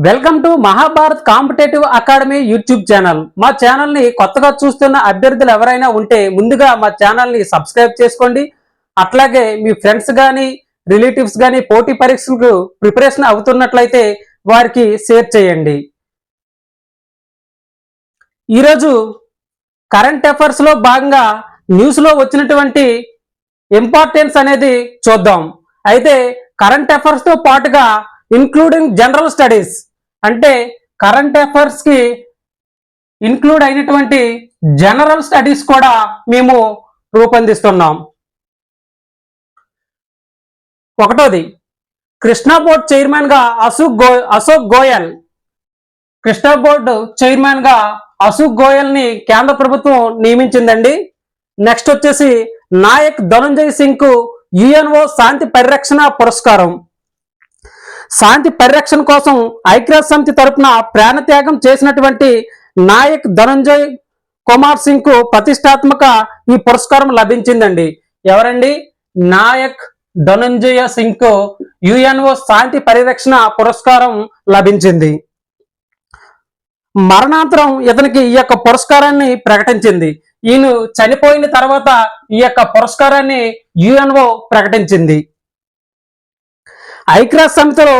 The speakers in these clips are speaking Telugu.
Welcome to Mahabharat competitive academy YouTube channel. మా ఛానల్ ని కొత్తగా చూస్తున్న అభ్యర్థులు ఎవరైనా ఉంటే ముందుగా మా ఛానల్ ని సబ్స్క్రైబ్ చేసుకోండి. అట్లాగే మీ ఫ్రెండ్స్ గాని రిలేటివ్స్ గాని పోటీ పరీక్షలకు ప్రిపరేషన్ అవుతున్నట్లయితే వారికి షేర్ చేయండి. ఈరోజు కరెంట్ అఫైర్స్ లో భాగంగా న్యూస్ లో వచ్చినటువంటి ఇంపార్టెన్స్ అనేది చూద్దాం. అయితే కరెంట్ అఫైర్స్ తో పాటుగా ఇంక్లూడింగ్ జనరల్ స్టడీస్ అంటే కరెంట్ అఫైర్స్ కి ఇన్క్లూడ్ అయినటువంటి జనరల్ స్టడీస్ కూడా మేము రూపొందిస్తున్నాం. ఒకటోది, కృష్ణా బోర్డ్ చైర్మన్ గా అశోక్ గోయల్ కృష్ణా బోర్డు చైర్మన్ గా అశోక్ గోయల్ ని కేంద్ర ప్రభుత్వం నియమించిందండి. నెక్స్ట్ వచ్చేసి నాయక్ ధనంజయ్ సింగ్ కు యుఎన్ఓ శాంతి పరిరక్షణ పురస్కారం. శాంతి పరిరక్షణ కోసం ఐక్యరాజ్య సమితి తరపున ప్రాణత్యాగం చేసినటువంటి నాయక్ ధనంజయ్ కుమార్ సింగ్ కు ప్రతిష్టాత్మక ఈ పురస్కారం లభించిందండి. ఎవరండి? నాయక్ ధనంజయ సింగ్ కు యుఎన్ఓ శాంతి పరిరక్షణ పురస్కారం లభించింది. మరణాంతరం ఇతనికి ఈ యొక్క పురస్కారాన్ని ప్రకటించింది. ఈయన చనిపోయిన తర్వాత ఈ యొక్క పురస్కారాన్ని యుఎన్ఓ ప్రకటించింది. ఐక్యరాజ్య సమితిలో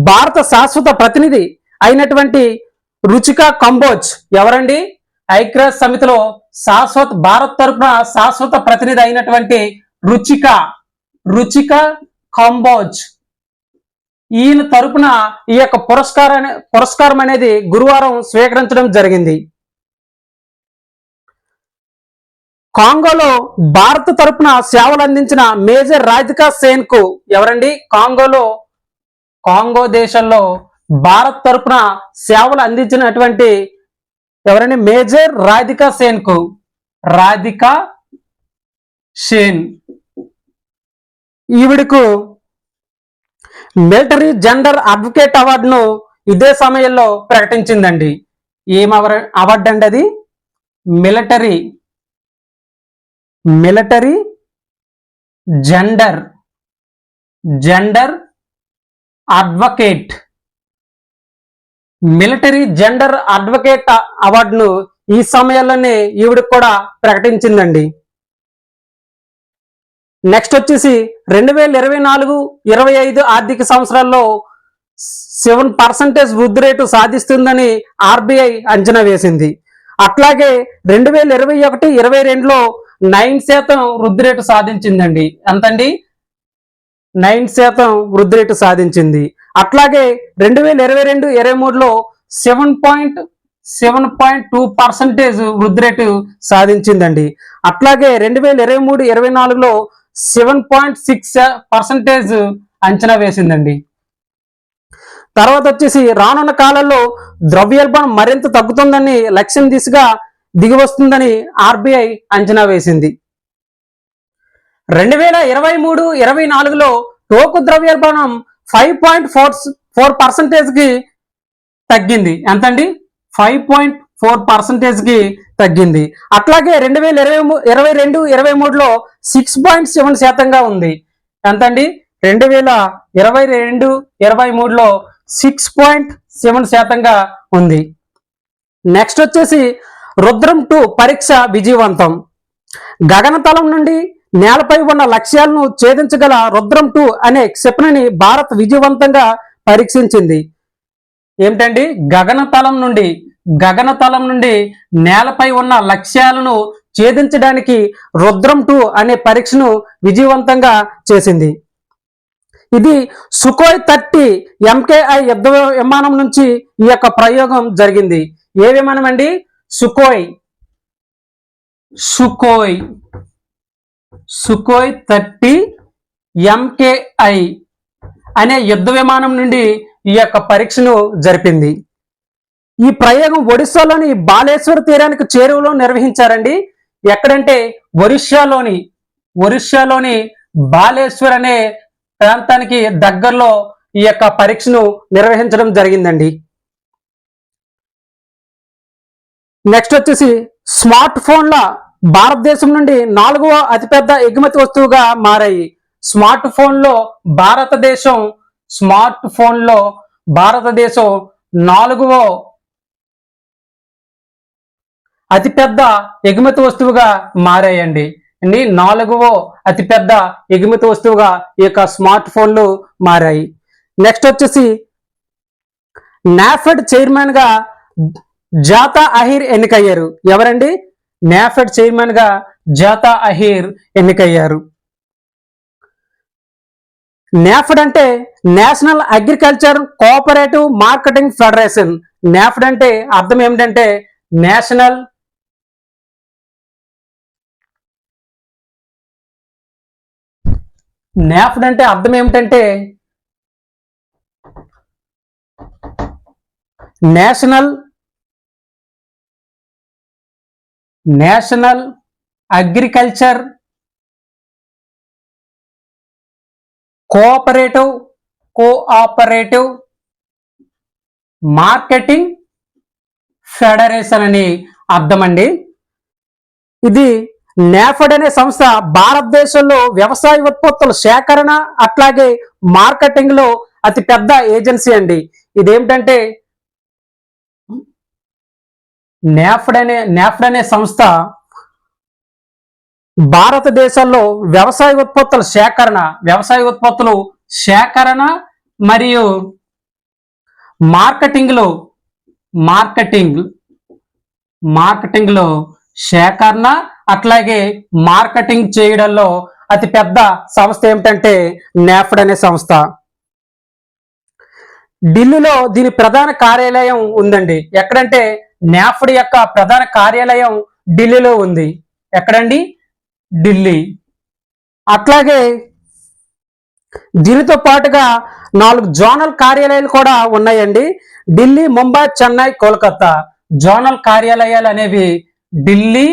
భారత శాశ్వత ప్రతినిధి అయినటువంటి రుచిక కంబోజ్ ఎవరండి? ఐక్యరాజ్య సమితిలో భారత్ తరపున శాశ్వత ప్రతినిధి అయినటువంటి రుచిక కంబోజ్. ఈయన తరపున ఈ యొక్క పురస్కారం అనేది గురువారం స్వీకరించడం జరిగింది. కాంగోలో భారత్ తరపున సేవలు అందించిన మేజర్ రాధికా సేన్ కు ఎవరండి? కాంగో దేశంలో భారత్ తరపున సేవలు అందించినటువంటి ఎవరండి? మేజర్ రాధికా సేన్ కు ఈవిడకు మిలిటరీ జెండర్ అడ్వకేట్ అవార్డును ఇదే సమయంలో ప్రకటించిందండి. ఏం అవార్డు అండి అది? మిలిటరీ జెండర్ అడ్వకేట్ అవార్డును ఈ సమయంలోనే ఈవిడికి కూడా ప్రకటించిందండి. నెక్స్ట్ వచ్చేసి 2024-25 ఆర్థిక సంవత్సరాల్లో 7% వృద్ధి రేటు సాధిస్తుందని ఆర్బీఐ అంచనా వేసింది. అట్లాగే 2021-22లో 9% వృద్ధి రేటు సాధించిందండి. ఎంతండి? 9% వృద్ధి రేటు సాధించింది. అట్లాగే 2022-23లో 7.2% వృద్ధి రేటు సాధించిందండి. అట్లాగే 2023-24లో 7.6% అంచనా వేసిందండి. తర్వాత వచ్చేసి రానున్న కాలంలో ద్రవ్యోల్బణం మరింత తగ్గుతుందని లక్ష్యం దిశగా దిగివస్తుందని ఆర్బీఐ అంచనా వేసింది. 2023-24లో టోకు ద్రవ్యోల్బణం 5.4% కి తగ్గింది. ఎంతండి? 5.4% కి తగ్గింది. అట్లాగే 2022-23లో 6.7% ఉంది. ఎంతండి? 2022-23లో 6.7% ఉంది. నెక్స్ట్ వచ్చేసి రుద్రం 2 పరీక్ష విజయవంతం. గగనతలం నుండి నేలపై ఉన్న లక్ష్యాలను ఛేదించగల రుద్రం 2 అనే క్షిపణిని భారత్ విజయవంతంగా పరీక్షించింది. ఏమిటండి? గగనతలం నుండి నేలపై ఉన్న లక్ష్యాలను ఛేదించడానికి రుద్రం 2 అనే పరీక్షను విజయవంతంగా చేసింది. ఇది సుఖోయ్ 30 MKI యుద్ధ విమానం నుంచి ఈ యొక్క ప్రయోగం జరిగింది. ఏ విమానం అండి? సుఖోయ్ 30 MKI అనే యుద్ధ విమానం నుండి ఈ యొక్క పరీక్షను జరిపింది. ఈ ప్రయోగం ఒడిశాలోని బాలేశ్వర్ తీరానికి చేరువలో నిర్వహించారండి. ఎక్కడంటే ఒరిస్సాలోని బాలేశ్వర్ అనే ప్రాంతానికి దగ్గరలో ఈ యొక్క పరీక్షను నిర్వహించడం జరిగిందండి. నెక్స్ట్ వచ్చేసి స్మార్ట్ ఫోన్ల భారతదేశం నుండి 4వ అతిపెద్ద ఎగుమతి వస్తువుగా మారాయి. స్మార్ట్ ఫోన్లో భారతదేశం 4వ అతిపెద్ద ఎగుమతి వస్తువుగా మారాయండి. 4వ అతిపెద్ద ఎగుమతి వస్తువుగా ఈ యొక్క స్మార్ట్ ఫోన్లు మారాయి. నెక్స్ట్ వచ్చేసి నాఫెడ్ చైర్మన్ గా జాతా అహీర్ ఎన్నికయ్యారు. ఎవరండి? నాఫెడ్ చైర్మన్ గా జాతా అహీర్ ఎన్నికయ్యారు. నాఫెడ్ అంటే national agriculture cooperative marketing federation. NAFED అంటే అర్థం ఏమిటంటే నేషనల్ నాఫెడ్ అంటే అర్థం ఏమిటంటే national agriculture cooperative marketing federation అని అర్థం అండి. ఇది నాఫెడ్ అనే సంస్థ భారతదేశంలో వ్యవసాయ ఉత్పత్తుల సేకరణ అట్లాగే మార్కెటింగ్ లో అతి పెద్ద ఏజెన్సీ అండి. ఇదేమిటంటే నాఫెడ్ అనే సంస్థ భారతదేశంలో వ్యవసాయ ఉత్పత్తుల సేకరణ మరియు మార్కెటింగ్ లో సేకరణ అట్లాగే మార్కెటింగ్ చేయడంలో అతి పెద్ద సంస్థ ఏమిటంటే నాఫెడ్ అనే సంస్థ. ఢిల్లీలో దీని ప్రధాన కార్యాలయం ఉందండి. ఎక్కడంటే నాఫెడ్ యొక్క ప్రధాన కార్యాలయం ఢిల్లీలో ఉంది. ఎక్కడండి? ఢిల్లీ. అట్లాగే దీనితో పాటుగా 4 జోనల్ కార్యాలయాలు కూడా ఉన్నాయండి. ఢిల్లీ, ముంబై, చెన్నై, కోల్కతా. జోనల్ కార్యాలయాలు అనేవి ఢిల్లీ,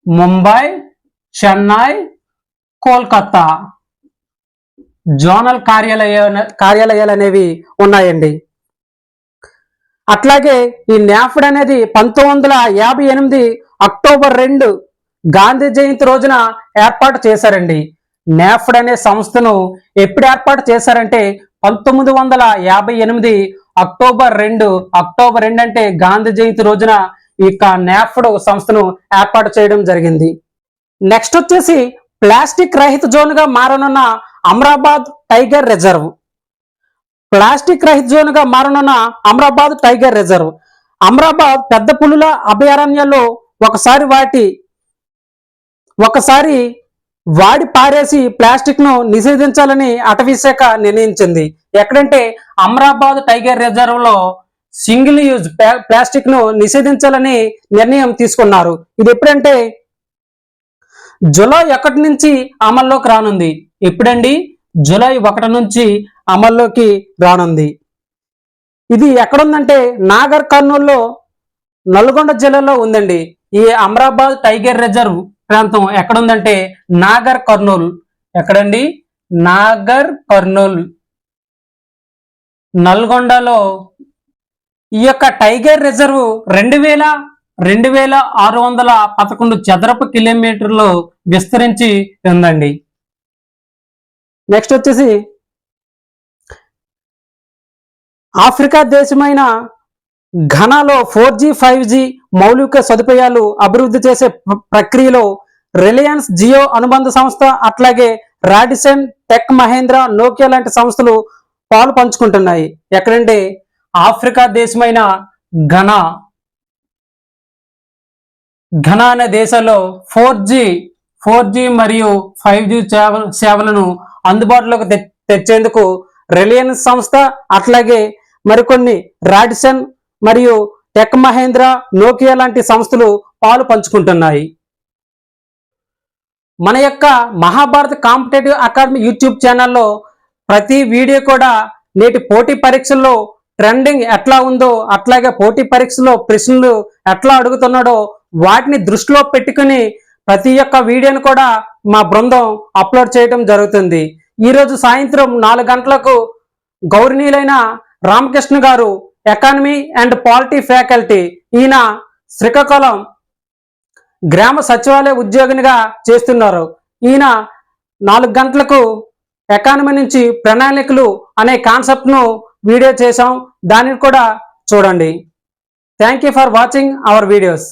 ముంబై, చెన్నై, కోల్కతా జోనల్ కార్యాలయాలు అనేవి ఉన్నాయండి. అట్లాగే ఈ నాఫెడ్ అనేది 1958 అక్టోబర్ 2 గాంధీ జయంతి రోజున ఏర్పాటు చేశారండి. నాఫెడ్ అనే సంస్థను ఎప్పుడు ఏర్పాటు చేశారంటే 1958 అక్టోబర్ 2 అంటే గాంధీ జయంతి రోజున ఈ నాఫెడ్ సంస్థను ఏర్పాటు చేయడం జరిగింది. నెక్స్ట్ వచ్చేసి ప్లాస్టిక్ రహిత జోన్ గా మారనున్న అమరాబాద్ టైగర్ రిజర్వ్. ప్లాస్టిక్ రహిత జోన్ గా మారనున్న అమరాబాద్ టైగర్ రిజర్వ్. అమరాబాద్ పెద్ద పులుల అభయారణ్యంలో ఒకసారి వాడి పారేసి ప్లాస్టిక్ ను నిషేధించాలని అటవీ శాఖ నిర్ణయించింది. ఎక్కడంటే అమరాబాద్ టైగర్ రిజర్వ్ లో సింగిల్ యూజ్ ప్లాస్టిక్ ను నిషేధించాలని నిర్ణయం తీసుకున్నారు. ఇది ఎప్పుడంటే జూలై 1 నుంచి అమల్లోకి రానుంది. ఎప్పుడండి? జూలై 1 నుంచి అమల్లోకి రానుంది. ఇది ఎక్కడుందంటే నాగర్ కర్నూల్లో నల్గొండ జిల్లాలో ఉందండి. ఈ అమరాబాద్ టైగర్ రిజర్వ్ ప్రాంతం ఎక్కడుందంటే నాగర్ కర్నూల్. ఎక్కడండి? నాగర్ కర్నూల్, నల్గొండలో. ఈ యొక్క టైగర్ రిజర్వ్ 2611 చదరపు కిలోమీటర్లు విస్తరించి ఉందండి. నెక్స్ట్ వచ్చేసి ఆఫ్రికా దేశమైన ఘనాలో 4G 5G మౌలిక సదుపాయాలు అభివృద్ధి చేసే ప్రక్రియలో రిలయన్స్ జియో అనుబంధ సంస్థ అట్లాగే రాడిసన్, టెక్ మహేంద్ర, నోకియా లాంటి సంస్థలు పాలు పంచుకుంటున్నాయి. ఎక్కడంటే ఆఫ్రికా దేశమైన ఘనా అనే దేశంలో 4G మరియు 5G సేవలను అందుబాటులోకి తెచ్చేందుకు రిలయన్స్ సంస్థ అట్లాగే మరికొన్ని రాడిసన్ మరియు టెక్ మహేంద్ర, నోకియా లాంటి సంస్థలు పాలు పంచుకుంటున్నాయి. మన యొక్క మహాభారత కాంపిటేటివ్ అకాడమీ యూట్యూబ్ ఛానల్లో ప్రతి వీడియో కూడా నేటి పోటీ పరీక్షల్లో ట్రెండింగ్ ఎట్లా ఉందో అట్లాగే పోటీ పరీక్షలో ప్రశ్నలు ఎట్లా అడుగుతున్నాడో వాటిని దృష్టిలో పెట్టుకుని ప్రతి ఒక్క వీడియోను కూడా మా బృందం అప్లోడ్ చేయడం జరుగుతుంది. ఈరోజు సాయంత్రం 4 గంటలకు గౌరవనీయులైన రామకృష్ణ గారు ఎకానమీ అండ్ పాలిటీ ఫ్యాకల్టీ, ఈయన శ్రీకాకుళం గ్రామ సచివాలయ ఉద్యోగినిగా చేస్తున్నారు. ఈయన 4 గంటలకు ఎకానమీ నుంచి ప్రణాళికలు అనే కాన్సెప్ట్ ను వీడియో చేసాం, దానిని కూడా చూడండి. Thank you for watching our videos.